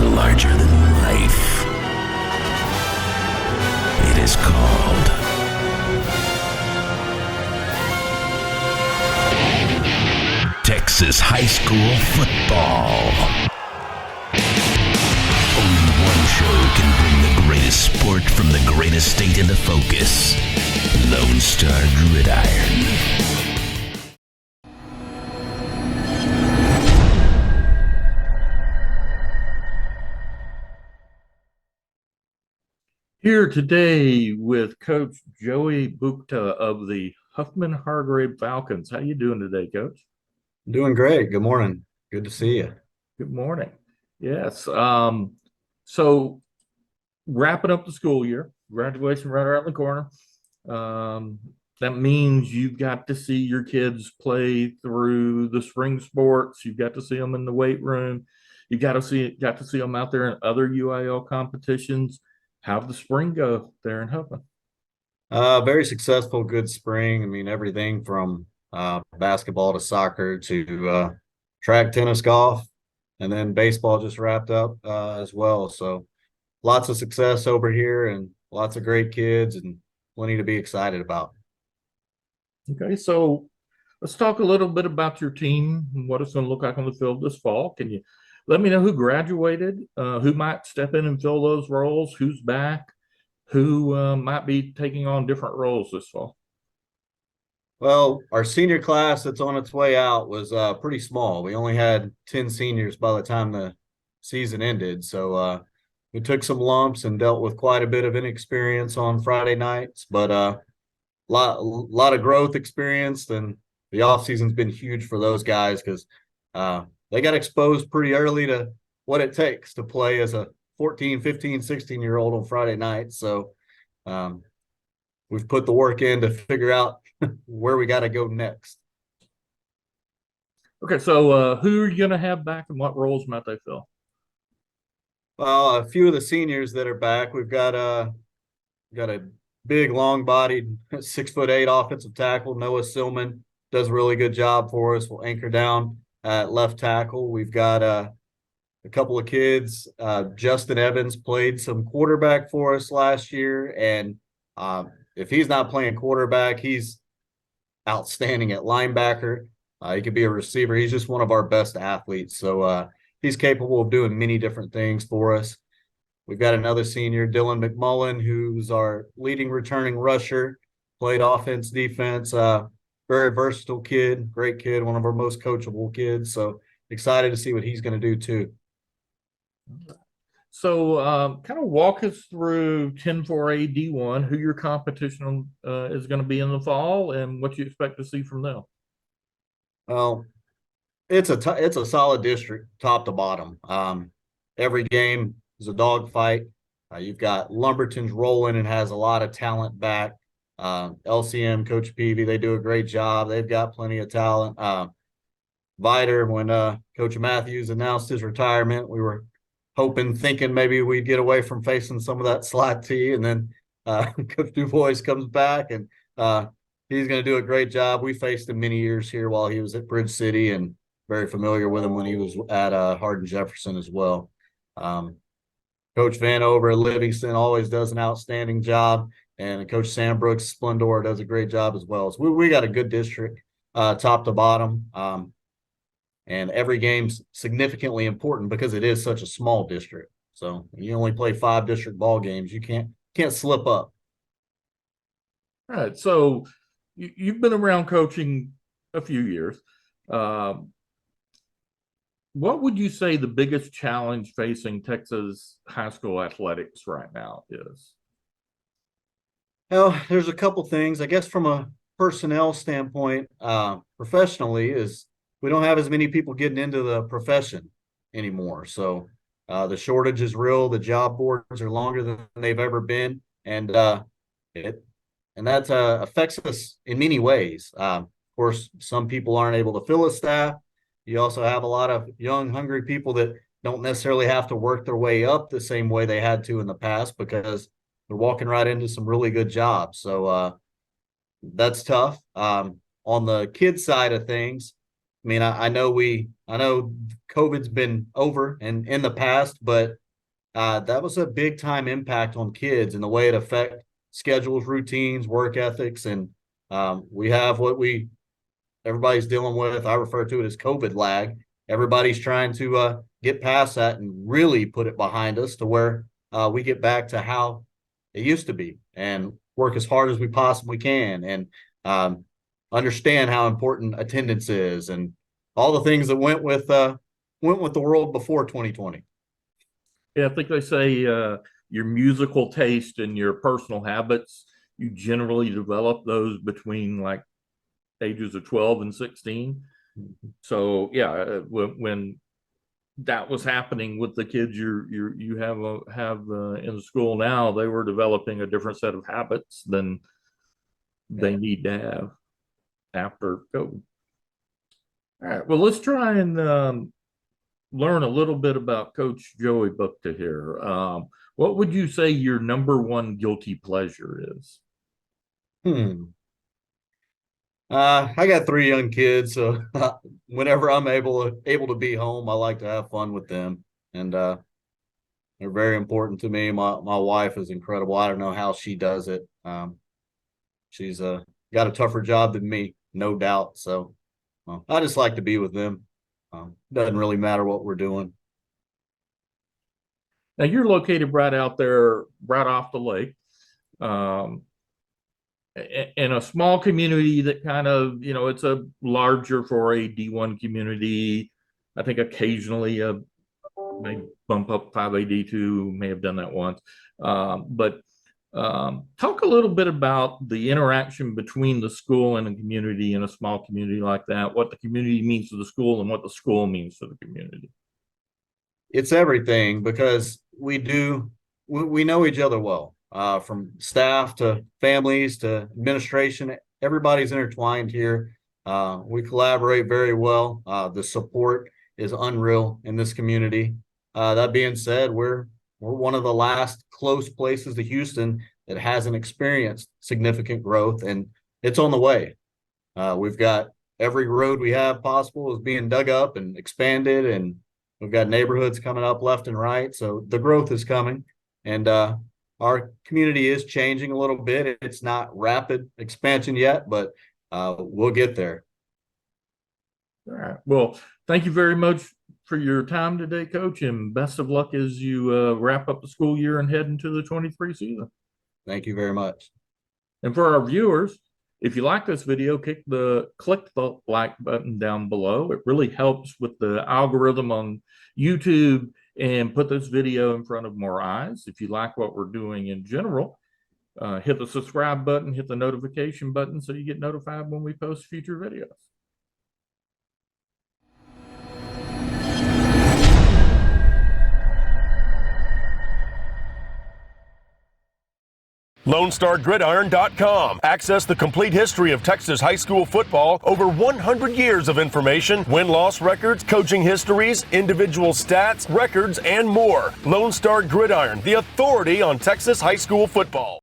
larger than life. It is called Texas high school football. Only one show can bring the greatest sport from the greatest state into focus. Lone Star Gridiron. Here today with Coach Joey Buchta of the Huffman Hargrave Falcons. How you doing today, Coach? Doing great. Good morning. Good to see you. Good morning. Yes. So wrapping up the school year, graduation right around the corner. That means you've got to see your kids play through the spring sports. You've got to see them in the weight room. You got to see them out there in other UIL competitions. How'd the spring go there in Huffman? Very successful, good spring. I mean, everything from basketball to soccer to track, tennis, golf, and then baseball just wrapped up as well. So lots of success over here and lots of great kids and plenty to be excited about. Okay, so let's talk a little bit about your team and what it's going to look like on the field this fall. Can you let me know who graduated, who might step in and fill those roles, who's back, who might be taking on different roles this fall? Well, our senior class that's on its way out was pretty small. We only had 10 seniors by the time the season ended. So we took some lumps and dealt with quite a bit of inexperience on Friday nights, but lot of growth experienced, and the offseason's been huge for those guys because they got exposed pretty early to what it takes to play as a 14, 15, 16-year-old on Friday night. So we've put the work in to figure out where we got to go next. Okay, so who are you going to have back and what roles might they fill? Well, a few of the seniors that are back, we've got a big, long-bodied 6'8" offensive tackle. Noah Silman does a really good job for us. We'll anchor down at left tackle. We've got a couple of kids. Justin Evans played some quarterback for us last year, and if he's not playing quarterback, he's outstanding at linebacker. He could be a receiver. He's just one of our best athletes. So he's capable of doing many different things for us. We've got another senior, Dylan McMullen, who's our leading returning rusher, played offense, defense, very versatile kid, great kid, one of our most coachable kids. So excited to see what he's going to do too. So kind of walk us through 10-4A D1, who your competition is going to be in the fall and what you expect to see from them. Well, it's a solid district, top to bottom. Every game is a dogfight. You've got Lumberton's rolling and has a lot of talent back. LCM, Coach Peavy, they do a great job. They've got plenty of talent. Viter, when Coach Matthews announced his retirement, we were thinking maybe we'd get away from facing some of that slot T, and then Coach DuBois comes back, and he's going to do a great job. We faced him many years here while he was at Bridge City, and very familiar with him when he was at Hardin Jefferson as well. Coach Van over at Livingston always does an outstanding job, and Coach Sam Brooks Splendor does a great job as well. So we got a good district, top to bottom, and every game's significantly important because it is such a small district. So you only play 5 district ball games. You can't slip up. All right, so you've been around coaching a few years. What would you say the biggest challenge facing Texas high school athletics right now is? Well, there's a couple things. I guess from a personnel standpoint, professionally, is we don't have as many people getting into the profession anymore. So the shortage is real. The job boards are longer than they've ever been, and that affects us in many ways. Of course, some people aren't able to fill a staff. You also have a lot of young, hungry people that don't necessarily have to work their way up the same way they had to in the past because they're walking right into some really good jobs. So that's tough. On the kids side of things, mean, I know COVID's been over and in the past, but that was a big time impact on kids and the way it affect schedules, routines, work ethics, and we have what everybody's dealing with. I refer to it as COVID lag. Everybody's trying to get past that and really put it behind us to where we get back to how it used to be and work as hard as we possibly can and understand how important attendance is and all the things that went with the world before 2020. Yeah, I think they say your musical taste and your personal habits, you generally develop those between like ages of 12 and 16. So yeah, when that was happening with the kids you have in the school now, they were developing a different set of habits than they need to have after COVID. All right, well, let's try and learn a little bit about Coach Joey Buchta here. What would you say your number one guilty pleasure is? I got 3 young kids, so whenever I'm able to be home, I like to have fun with them, and they're very important to me. My wife is incredible. I don't know how she does it. She's got a tougher job than me, no doubt. So I just like to be with them. Doesn't really matter what we're doing. Now you're located right out there, right off the lake, in a small community that kind of, it's a larger for a D1 community. I think occasionally may bump up 5A D2, may have done that once. But talk a little bit about the interaction between the school and the community in a small community like that, what the community means to the school and what the school means to the community. It's everything because we know each other well, from staff to families to administration. Everybody's intertwined here. We collaborate very well. The support is unreal in this community. That being said, we're one of the last close places to Houston that hasn't experienced significant growth, and it's on the way. We've got every road we have possible is being dug up and expanded, and we've got neighborhoods coming up left and right. So the growth is coming, and our community is changing a little bit. It's not rapid expansion yet, but we'll get there. All right. Well, thank you very much for your time today, Coach, and best of luck as you wrap up the school year and head into the 23 season. Thank you very much. And for our viewers, if you like this video, click the like button down below. It really helps with the algorithm on YouTube and put this video in front of more eyes. If you like what we're doing in general, hit the subscribe button, hit the notification button so you get notified when we post future videos. LoneStarGridiron.com. Access the complete history of Texas high school football, over 100 years of information, win-loss records, coaching histories, individual stats, records, and more. Lone Star Gridiron, the authority on Texas high school football.